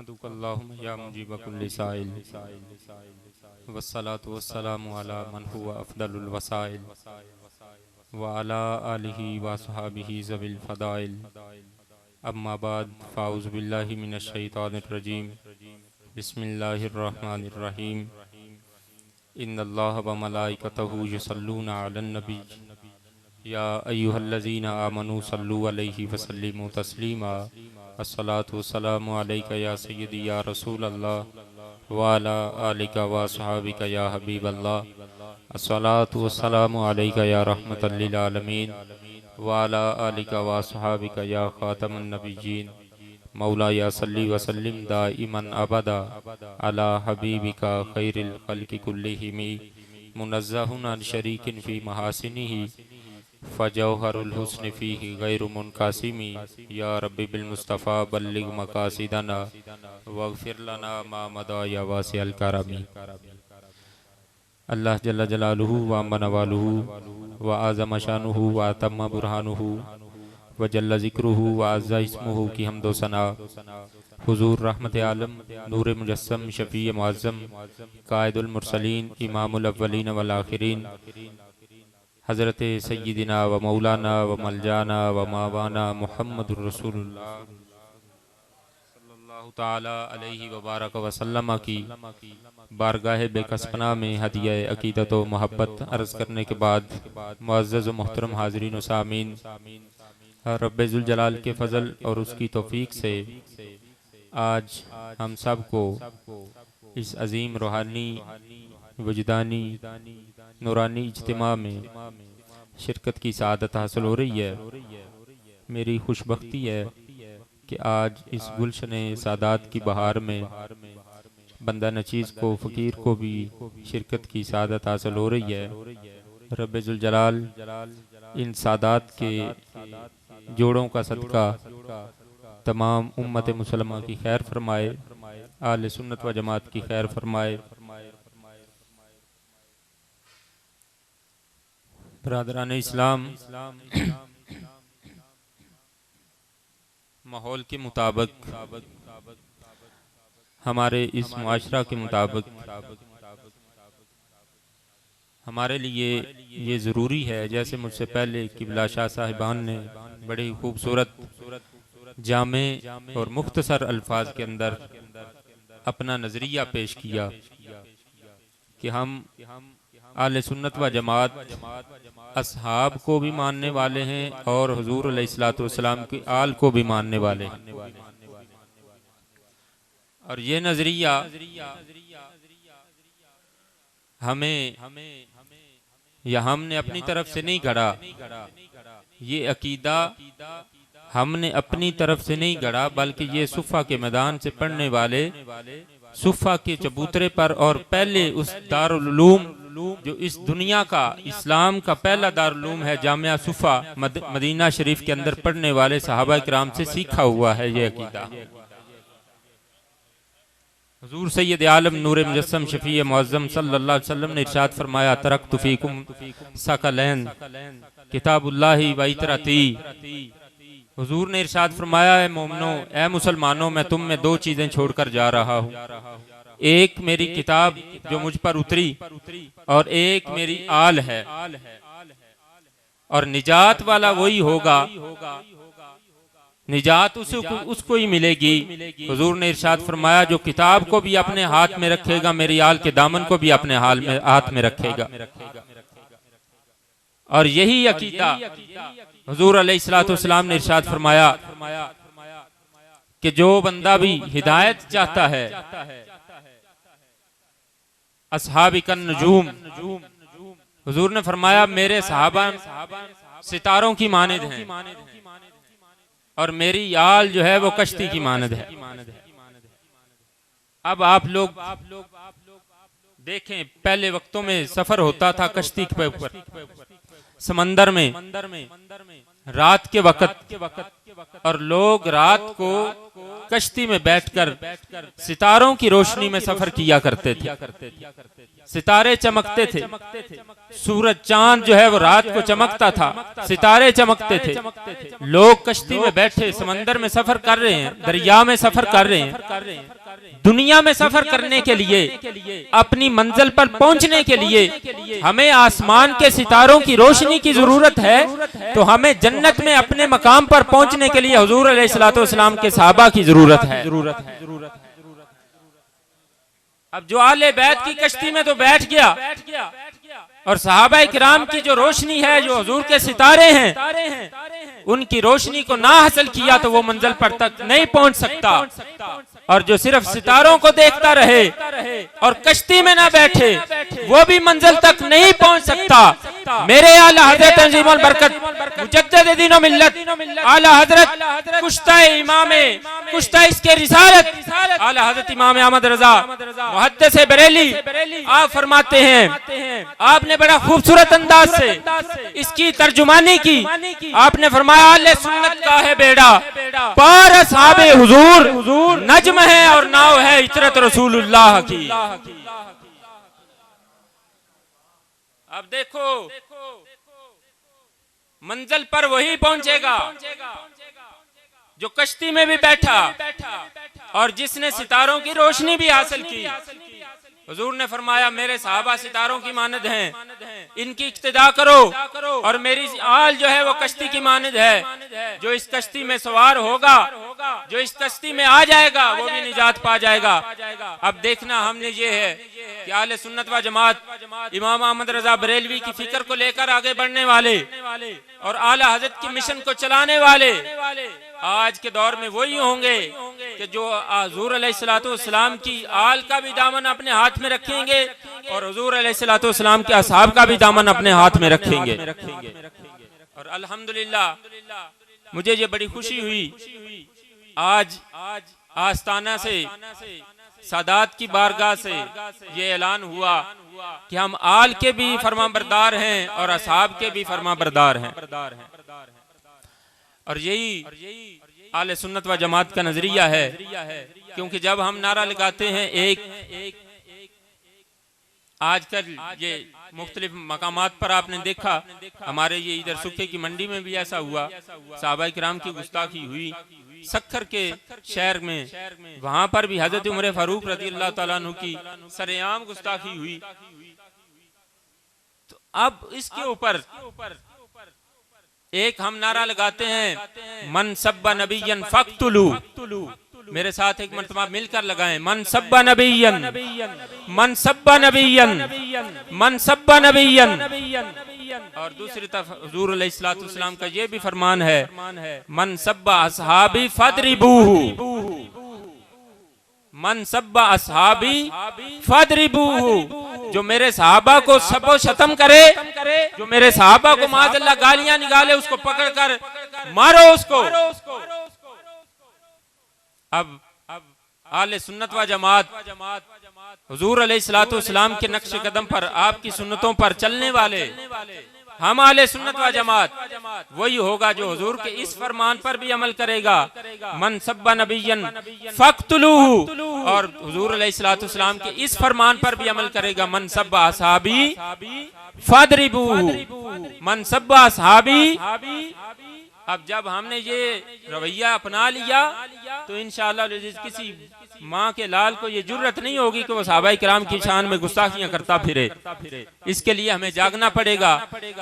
नहमदुकल्लाहुम्मा या मुजीब कुल्लि साइल वस्सलातु वस्सलामु अला मन हुवा अफ़दलुल वसाइल व अला आलिहि व अस्हाबिहि ज़विल फ़दाइल अम्मा बाद फ़ाऊज़ु बिल्लाहि मिनश शैतानिर रजीम बिस्मिल्लाहिर रहमानिर रहीम इन्नल्लाह व मलाइकतहु युसल्लूना अलन नबी या अय्युहल्लज़ीना आमनू सल्लु अलैहि व सल्लिमू तस्लीमा अस्सलातु वस्सलामु अलैका या सय्यदी या रसूल अल्लाह व अला आलिका व अस्हाबिका या हबीब अल्लाह अस्सलातु वस्सलामु अलैका या रहमतल लिल आलमीन व अला आलिका व अस्हाबिका या खातमुन नबिय्यीन मौला या सल्ली व सल्लिम दाइमन अबदा अला हबीबिका खैरिल खल्क़ि कुल्लिहिम मुनज़्ज़हुन अन शरीकिन फ़ी महासिनिही फ़जौहरुल हुस्न फ़ीहि गैरु मुनक़ासिमी या रब्बी बिल मुस्तफ़ा बल्लिग मक़ासिदना वग़फ़िर लना मा मदा या वासिअल करमी। अल्लाह जल्ल जलालुहु व अम्मा नवालुहु व आज़म शानुहु व अतम्मा बुरहानुहु व जल्ल ज़िक्रुहु व अज़्ज़ा इस्मुहु की हम्दो सना हुज़ूर रहमत आलम नूर मुजस्सम शफ़ी मुअज़्ज़म कायदुल मुरसलीन इमामुल अव्वलीन वल आखिरीन हज़रत सय्यिदिना व मौलाना व मलजाना व मावाना मुहम्मदुर रसूलुल्लाह सल्लल्लाहु ताला अलैहि व बारक व सल्लम की बारगाह बेकसपना में हदिया अकीदत व मोहब्बत अर्ज़ करने के बाद मुअज़्ज़ज़ व मोहतरम हाज़रीन व सामीन, रब्बे ज़ुल जलाल के फ़ज़ल और उसकी तौफ़ीक से आज हम सब को इस अज़ीम रूहानी वजदानी नूरानी इज्तिमा में शिरकत की सआदत हासिल हो रही है। मेरी खुशबख्ती है कि आज इस गुलशन सादात की बहार में बंदा नचीज़ को फ़कीर को भी शिरकत की सआदत हासिल हो रही है। रब्बे ज़ुल जलाल इन सादात के जोड़ों का सदका तमाम उम्मत मुसलमा की खैर फरमाए, आले सुन्नत व जमात की खैर फरमाए। बरादरान इस्लाम, माहौल के मुताबिक हमारे इस मुआशरा के मुताबिक हमारे लिए ये ज़रूरी है, जैसे मुझसे पहले किबला शाह साहिबान ने बड़ी खूबसूरत जामे और मुख्तसर अल्फाज के अंदर अपना नज़रिया पेश किया कि हम आले सुन्नत व जमात असहाब को भी मानने वाले हैं और हुजूर अलैहिस्सलातु वस्सलाम की आल को भी मानने वाले हैं। और ये नजरिया हमें या हमने अपनी तरफ से नहीं गढ़ा, ये अकीदा हमने अपनी तरफ से नहीं गढ़ा, बल्कि ये सुफ़ा के मैदान से पढ़ने वाले सुफ़ा के चबूतरे पर और पहले उस दारुल उलूम जो इस दुनिया का इस्लाम का पहला दारुल उलूम है, जामिया सुफ़ा मदीना शरीफ के अंदर पढ़ने वाले सहाबा किराम से सीखा हुआ है ये अकीदा। हुजूर सैयद आलम नूर मुजस्सम शफ़ी मुअज़्ज़म सल्लल्लाहु अलैहि वसल्लम ने इरशाद फरमाया, तरक्तु फ़ीकुम सकलैन किताबुल्लाहि व इतरती। हुजूर ने इरशाद फरमाया, है मोमिनो, ए मुसलमानों, मैं तुम में दो चीजें छोड़कर जा रहा हूँ, एक मेरी किताब जो मुझ पर उतरी और एक मेरी आल है। और निजात वाला वही होगा, निजात उसको ही मिलेगी। हुजूर ने इरशाद फरमाया, जो किताब को भी अपने हाथ में रखेगा, मेरी आल के दामन को भी अपने हाथ में रखेगा। और यही अकीदा हुजूर अलैहिस्सलातु वस्सलाम ने इरशाद फरमाया कि जो बंदा भी हिदायत चाहता है, अस्हाबिकन नजूम, हुजूर ने फरमाया मेरे सहाबा सितारों की मानिद हैं और मेरी आल जो है वो कश्ती की मानिद है। अब आप लोग देखें, पहले वक्तों में सफर होता था कश्ती के ऊपर, समंदर में, रात के वक्त, और लोग रात को कश्ती में बैठकर सितारों की रोशनी में सफर किया करते थे। सितारे चमकते थे, सूरज चांद जो है वो रात को चमकता था, सितारे चमकते थे। लोग कश्ती में बैठे समंदर में सफर कर रहे हैं, दरिया में सफर कर रहे हैं। दुनिया में सफर करने के लिए, अपनी मंजिल पर पहुंचने के लिए हमें आसमान के सितारों की रोशनी की जरूरत है, तो हमें जन्नत में अपने मकाम पर पहुंचने के लिए हुजूर अलैहिस्सलातु वस्सलाम के सहाबा की जरूरत है। अब जो आले बैत की कश्ती में तो बैठ गया, और सहाबा किराम की जो रोशनी है, जो हुजूर के सितारे हैं, उनकी रोशनी को ना हासिल किया तो वो मंजिल पर तक नहीं पहुंच सकता। और जो सिर्फ सितारों को देखता रहे और कश्ती में ना बैठे, वो भी मंजिल तक नहीं पहुंच सकता। मेरे आला हजरत अजीमुल बरकत मुजद्दिद दीन व मिल्लत आला हजरत कुश्ता इमामे कुश्ता इसके रिसालत आला हजरत इमाम अहमद रजा मुहद्दिस बरेली, आप फरमाते हैं, आपने बड़ा खूबसूरत अंदाज से इसकी तर्जुमानी की। आपने फरमाया आले सुन्नत का है बेड़ा, पार असहाबे हुजूर नज्म है और नाव है इतरत रसूलुल्लाह की। अब देखो, मंजिल पर वही पहुंचेगा जो कश्ती में भी बैठा और जिसने सितारों की रोशनी भी हासिल की। हुजूर ने फरमाया मेरे सहाबा सितारों की मानद हैं, इनकी इक्तिदा करो, और मेरी आल जो है वो कश्ती की मानद है। जो इस कश्ती में सवार होगा, जो इस कश्ती में आ जाएगा, वो भी निजात पा जाएगा। अब देखना हमने ये है कि आले सुन्नत व जमात इमाम अहमद रजा बरेलवी की फिक्र को लेकर आगे बढ़ने वाले और आला हजरत की मिशन को चलाने वाले आज के दौर में वही होंगे कि जो हुजूर अलैहिस्सलातु वस्सलाम की आल का भी दामन अपने हाथ में रखेंगे और हुजूर अलैहिस्सलातु वस्सलाम के असहाब का भी दामन अपने हाथ में रखेंगे। और अल्हम्दुलिल्लाह मुझे ये बड़ी खुशी हुई, आज आस्ताना से सादात की बारगाह से ये ऐलान हुआ कि हम आल के भी फरमाबरदार हैं और असहाब के भी फरमाबरदार हैं। और यही आले सुन्नत व जमात का नजरिया है, क्योंकि जब हम नारा लगाते हैं एक आजकल ये मुख्तलिफ मकामात पर आपने देखा, हमारे ये इधर सुखे की मंडी में भी ऐसा हुआ, सहाबा किराम की गुस्ताखी हुई। सक्खर के शहर में वहां पर भी हजरत उमर फारूक रज़ियल्लाहु ताला अन्हु की सरेआम गुस्ताखी हुई। तो अब इसके ऊपर एक हम नारा लगाते हैं, मन सब्बा नबियन फक्तुलू। मेरे साथ एक मर्तबा मिलकर लगाएं, मन सब्बा नबियन, मन सब्बा नबियन, मन सब्बा नबियन। और दूसरी तरफ हुजूर अलैहिस्सलातु वस्सलाम का ये भी फरमान है, मन सब्बा असहाबी फदरिबूहु, मन सब्बा असहाबी फदरिबूहु। जो मेरे सहाबा को सबो शतम करे, जो मेरे सहाबा को माज़अल्लाह गालियां निकाले, उसको पकड़कर मारो उसको। अब आले सुन्नत व जमात हुजूर अलैहिस्सलातु वस्सलाम के नक्शे कदम पर, आपकी सुन्नतों पर चलने वाले हम आले सुन्नत व जमात वही होगा जो हुजूर के इस फरमान पर भी अमल करेगा, मन सब्बा नबियन फक्तुलूहु, और हुजूर अलैहिस्सलातु वस्सलाम के इस फरमान पर भी अमल करेगा, मन सब्बा असहाबी फदरिबूहु, मन सब्बा असहाबी। अब जब हमने ये रवैया अपना लिया तो इंशाअल्लाह किसी माँ के लाल को ये जुर्रत नहीं होगी कि वो सहाबाए किराम की शान में गुस्ताखियां करता फिरे। इसके लिए हमें जागना पड़ेगा,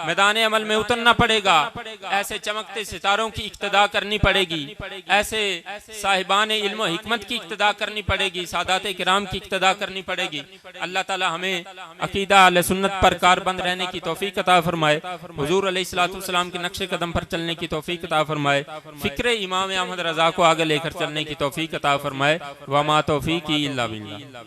मैदान अमल में उतरना पड़ेगा, ऐसे चमकते सितारों की इक्तदा करनी पड़ेगी, ऐसे साहिबान इल्म व हिकमत की इक्तदा करनी पड़ेगी, सादाते किराम की इक्तदा करनी पड़ेगी। अल्लाह ताला हमें अकीदा अहले सुन्नत पर कारबंद रहने की तौफीक अता फरमाए, हुजूर अलैहिस्सलातु वस्सलाम के नक्शे कदम पर चलने की तौफीक अता फरमाए, फिक्र इमाम अहमद रजा को आगे लेकर चलने की तौफीक अता फरमाए। वमा तौफीकी इल्ला बिल्लाह।